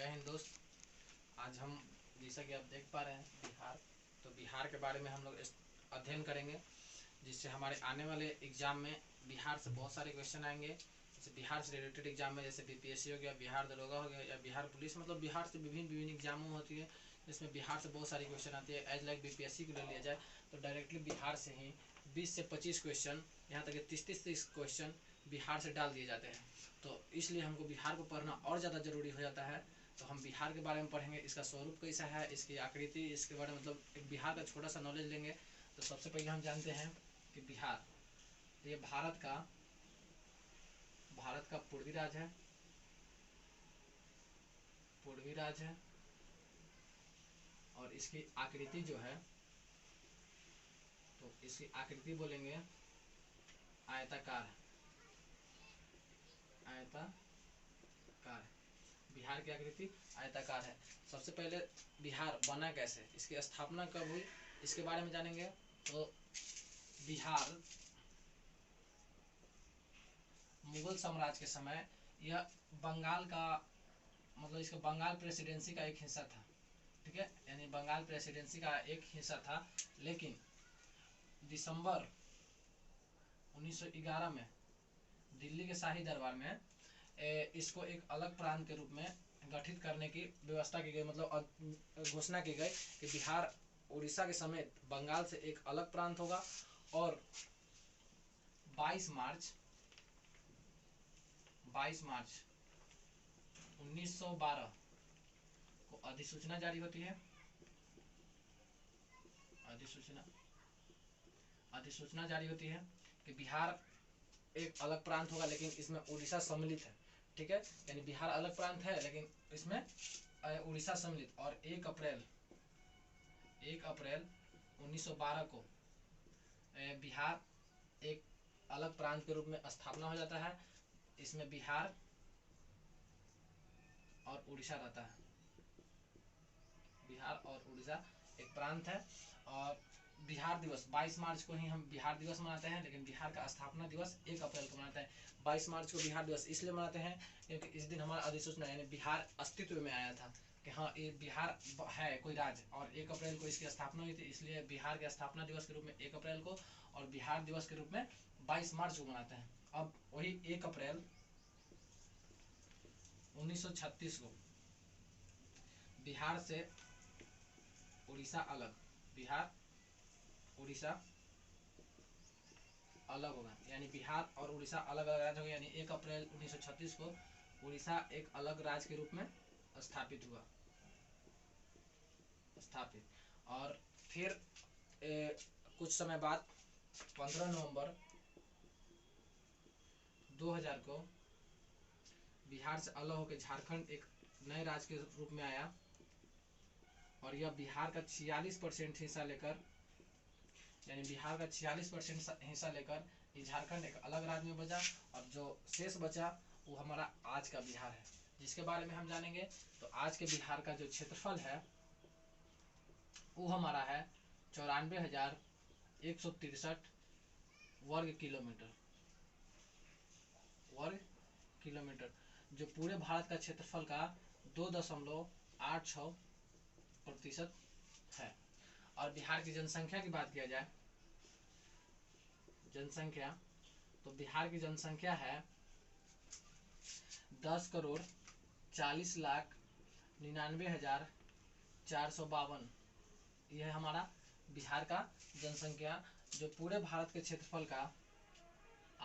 जय हिंद दोस्त। आज हम जैसा कि आप देख पा रहे हैं बिहार, तो बिहार के बारे में हम लोग अध्ययन करेंगे, जिससे हमारे आने वाले एग्जाम में बिहार से बहुत सारे क्वेश्चन आएंगे। जैसे बिहार से रिलेटेड एग्जाम में जैसे बीपीएससी हो गया, बिहार दरोगा हो गया, या बिहार पुलिस, मतलब बिहार से विभिन्न एग्जामों होती है जिसमें बिहार से बहुत सारी क्वेश्चन आती है। एज लाइक बीपीएससी को ले लिया जाए तो डायरेक्टली बिहार से ही 20 से 25 क्वेश्चन, यहाँ तक कि 30 क्वेश्चन बिहार से डाल दिए जाते हैं। तो इसलिए हमको बिहार को पढ़ना और ज़्यादा ज़रूरी हो जाता है। तो हम बिहार के बारे में पढ़ेंगे, इसका स्वरूप कैसा है, इसकी आकृति, इसके बारे में मतलब एक बिहार का छोटा सा नॉलेज लेंगे। तो सबसे पहले हम जानते हैं कि बिहार ये भारत का पूर्वी राज्य है, और इसकी आकृति जो है, तो इसकी आकृति बोलेंगे आयताकार। बिहार की आकृति आयताकार है। सबसे पहले बिहार बना कैसे, इसकी स्थापना कब हुई, इसके बारे में जानेंगे। तो बिहार मुगल साम्राज्य के समय यह बंगाल का, मतलब इसका बंगाल प्रेसिडेंसी का एक हिस्सा था, ठीक है, यानी बंगाल प्रेसिडेंसी का एक हिस्सा था। लेकिन दिसंबर 1911 में दिल्ली के शाही दरबार में इसको एक अलग प्रांत के रूप में गठित करने की व्यवस्था की गई, मतलब घोषणा की गई कि बिहार उड़ीसा के समेत बंगाल से एक अलग प्रांत होगा। और 22 मार्च 1912 को अधिसूचना जारी होती है। अधिसूचना जारी होती है कि बिहार एक अलग प्रांत होगा, लेकिन इसमें उड़ीसा सम्मिलित है, ठीक है, यानी बिहार अलग प्रांत है लेकिन इसमें उड़ीसा सम्मिलित। और 1 अप्रैल 1912 को बिहार एक अलग प्रांत के रूप में स्थापना हो जाता है। इसमें बिहार और उड़ीसा रहता है। बिहार और उड़ीसा एक प्रांत है। और बिहार दिवस 22 मार्च को ही हम बिहार दिवस मनाते हैं, लेकिन बिहार का स्थापना दिवस 1 अप्रैल को मनाते हैं। 22 मार्च को बिहार दिवस इसलिए मनाते हैं क्योंकि इस दिन हमारा अधिसूचना, यानी बिहार अस्तित्व में आया था कि हाँ ये बिहार है कोई राज्य, और 1 अप्रैल को इसकी स्थापना हुई थी। इसलिए बिहार के स्थापना दिवस के रूप में 1 अप्रैल को और बिहार दिवस के रूप में 22 मार्च को मनाते हैं। अब वही 1 अप्रैल 1936 को बिहार से उड़ीसा अलग, बिहार उड़ीसा अलग होगा, यानी बिहार और उड़ीसा अलग अलग राज्य होगा। यानी 1 अप्रैल 1936 को उड़ीसा एक अलग राज्य के रूप में स्थापित हुआ। और फिर कुछ समय बाद 15 नवंबर 2000 को बिहार से अलग होकर झारखंड एक नए राज्य के रूप में आया, और यह बिहार का 46% हिस्सा लेकर, यानी बिहार का 46% हिस्सा लेकर ये झारखंड एक अलग राज्य में बचा, और जो शेष बचा वो हमारा आज का बिहार है, जिसके बारे में हम जानेंगे। तो आज के बिहार का जो क्षेत्रफल है वो हमारा है 94,163 वर्ग किलोमीटर, जो पूरे भारत का क्षेत्रफल का 2.86% है। और बिहार की जनसंख्या की बात किया जाए, तो बिहार की जनसंख्या है 10,40,99,452। यह हमारा बिहार का जनसंख्या, जो पूरे भारत के क्षेत्रफल का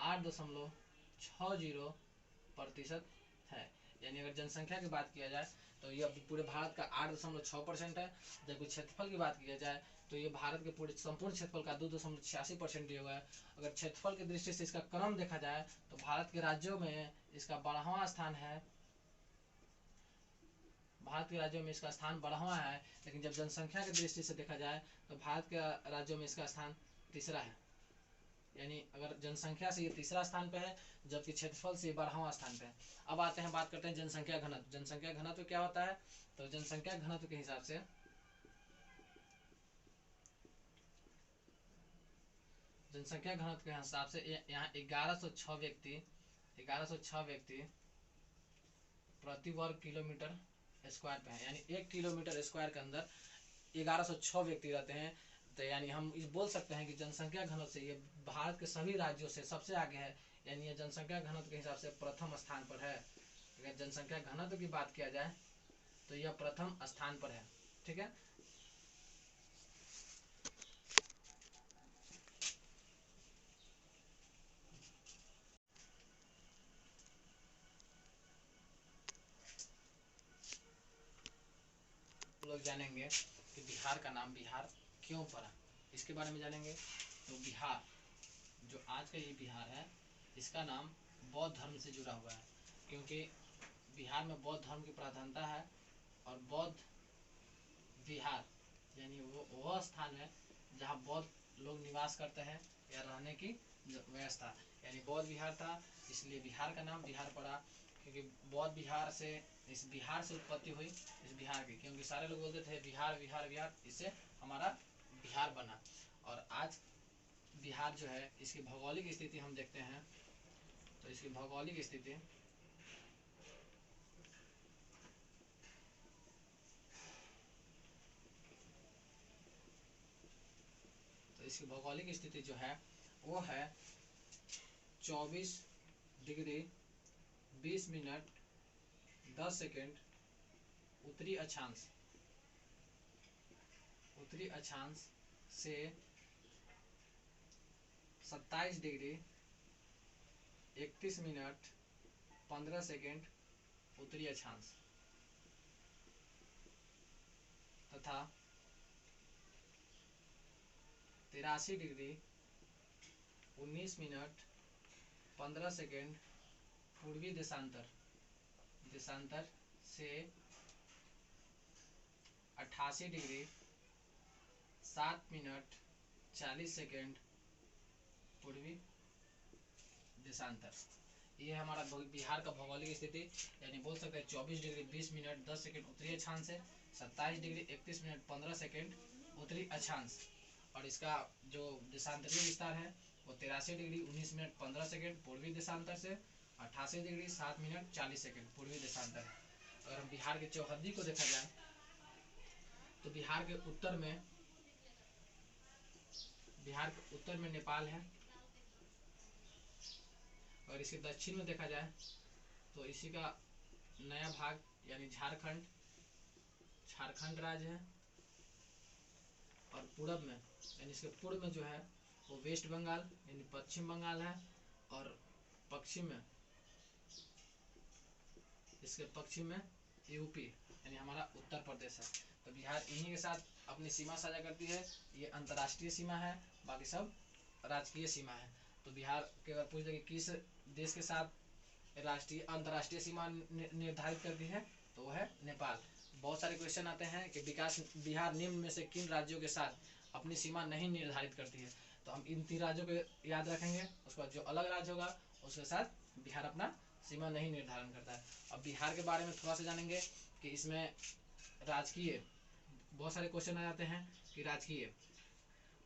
8.60% है। यानी अगर जनसंख्या की बात किया जाए तो यह पूरे भारत का 8.6% है, जबकि क्षेत्रफल की बात किया जाए तो ये भारत के पूरे संपूर्ण क्षेत्रफल का 2.86% दिया हुआ है। अगर क्षेत्रफल की दृष्टि से इसका क्रम देखा जाए तो भारत के राज्यों में इसका 12वां स्थान है, इसका स्थान 12वां है। लेकिन जब जनसंख्या की दृष्टि से देखा जाए तो भारत के राज्यों में इसका स्थान तीसरा है, यानी अगर जनसंख्या से ये तीसरा स्थान पे है, जबकि क्षेत्रफल से 12वां स्थान पे है। अब आते हैं, बात करते हैं जनसंख्या घनत्व। जनसंख्या घनत्व क्या होता है, तो जनसंख्या घनत्व के हिसाब से यहाँ 1106 व्यक्ति प्रति वर्ग किलोमीटर स्क्वायर पे है, यानी 1 किलोमीटर स्क्वायर के अंदर 1106 व्यक्ति रहते हैं। तो यानी हम इस बोल सकते हैं कि जनसंख्या घनत्व से ये भारत के सभी राज्यों से सबसे आगे है, यानी ये जनसंख्या घनत्व के हिसाब से प्रथम स्थान पर है। अगर जनसंख्या घनत्व की बात किया जाए तो यह प्रथम स्थान पर है। ठीक है, लोग जानेंगे कि बिहार का नाम बिहार क्यों पड़ा, इसके बारे में जानेंगे। तो बिहार, जो आज का ये बिहार है, इसका नाम बौद्ध धर्म से जुड़ा हुआ है, क्योंकि बिहार में बौद्ध धर्म की प्राधान्यता है। और बौद्ध विहार यानी वो वह स्थान है जहाँ बौद्ध लोग निवास करते हैं या रहने की व्यवस्था, यानी बौद्ध विहार था, इसलिए बिहार का नाम बिहार पड़ा। क्योंकि बौद्ध विहार से, इस बिहार से उत्पत्ति हुई इस बिहार की, क्योंकि सारे लोग बोलते थे बिहार बिहार बिहार, इससे हमारा बिहार बना। और आज बिहार जो है, इसकी भौगोलिक स्थिति हम देखते हैं। तो इसकी भौगोलिक स्थिति, तो इसकी भौगोलिक स्थिति जो है वो है 24 डिग्री 20 मिनट 10 सेकेंड उत्तरी अक्षांश, उत्तरी अक्षांश से 27 डिग्री 31 मिनट 15 सेकेंड उत्तरी अक्षांश तथा 83 डिग्री 19 मिनट 15 सेकेंड पूर्वी देशांतर, देशांतर से 88 डिग्री 7 मिनट 40 सेकेंड पूर्वी देशांतर। ये है हमारा बिहार का भौगोलिक स्थिति, यानी बोल सकते हैं 24 डिग्री 20 मिनट 10 सेकेंड उत्तरी अक्षांश से 27 डिग्री 31 मिनट 15 सेकेंड उत्तरी अक्षांश, और इसका जो देशांतरीय विस्तार है वो 83 डिग्री 19 मिनट 15 सेकेंड पूर्वी देशांतर से 88 डिग्री 7 मिनट 40 सेकेंड पूर्वी देशांतर है। अगर हम बिहार के चौहद्दी को देखा जाए तो बिहार के उत्तर में नेपाल है, और इसके दक्षिण में देखा जाए तो इसी का नया भाग यानी झारखंड राज्य है, और पूरब में यानी इसके पूर्व में जो है वो वेस्ट बंगाल यानी पश्चिम बंगाल है, और पश्चिम में, इसके पश्चिम में यूपी यानी हमारा उत्तर प्रदेश है। तो बिहार इन्हीं के साथ अपनी सीमा साझा करती है, ये अंतर्राष्ट्रीय सीमा है, बाकी सब राजकीय सीमा है। तो बिहार के अगर पूछ दे कि किस देश के साथ राष्ट्रीय अंतर्राष्ट्रीय सीमा निर्धारित करती है तो वो है नेपाल। बहुत सारे क्वेश्चन आते हैं कि बिहार निम्न में से किन राज्यों के साथ अपनी सीमा नहीं निर्धारित करती है, तो हम इन 3 राज्यों को याद रखेंगे। उसके बाद जो अलग राज्य होगा उसके साथ बिहार अपना सीमा नहीं निर्धारण करता है। अब बिहार के बारे में थोड़ा सा जानेंगे कि इसमें राजकीय बहुत सारे क्वेश्चन आ जाते हैं कि राजकीय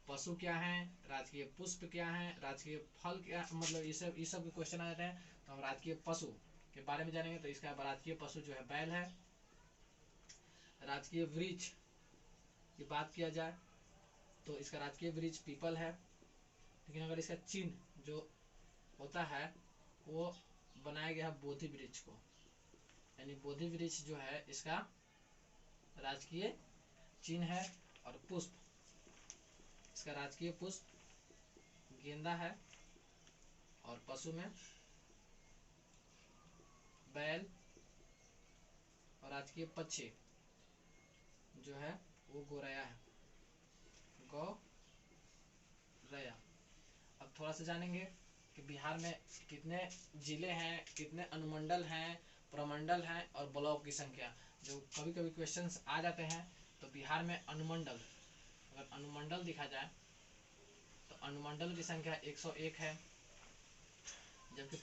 पशु क्या है, राजकीय पुष्प क्या है, राजकीय फल क्या, मतलब ये सब के क्वेश्चन आ जाते हैं। तो हम राजकीय पशु के बारे में जानेंगे। तो इसका राजकीय पशु जो है बैल है। राजकीय वृक्ष की बात किया जाए तो इसका राजकीय वृक्ष पीपल है, लेकिन अगर इसका चिन्ह जो होता है वो बनाया गया है बोधि वृक्ष को, यानी बोधि वृक्ष जो है इसका राजकीय चिन्ह है। और पुष्प, इसका राजकीय पुष्प गेंदा है, और पशु में बैल, और राजकीय पक्षी जो है वो गौरैया है, गौरैया। अब थोड़ा सा जानेंगे कि बिहार में कितने जिले हैं, कितने अनुमंडल हैं, प्रमंडल हैं और ब्लॉक की संख्या, जो कभी कभी क्वेश्चंस आ जाते हैं। तो बिहार में अनुमंडल, अगर अनुमंडल देखा जाए तो अनुमंडल की संख्या 101 है, जबकि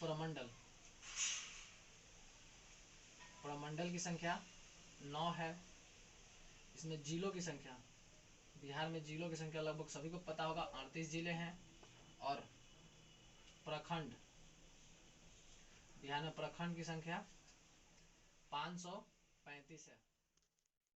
प्रमंडल की संख्या 9 है। इसमें जिलों की संख्या, बिहार में जिलों की संख्या लगभग सभी को पता होगा 38 जिले हैं। और प्रखंड, बिहार में प्रखंड की संख्या 500 35 है।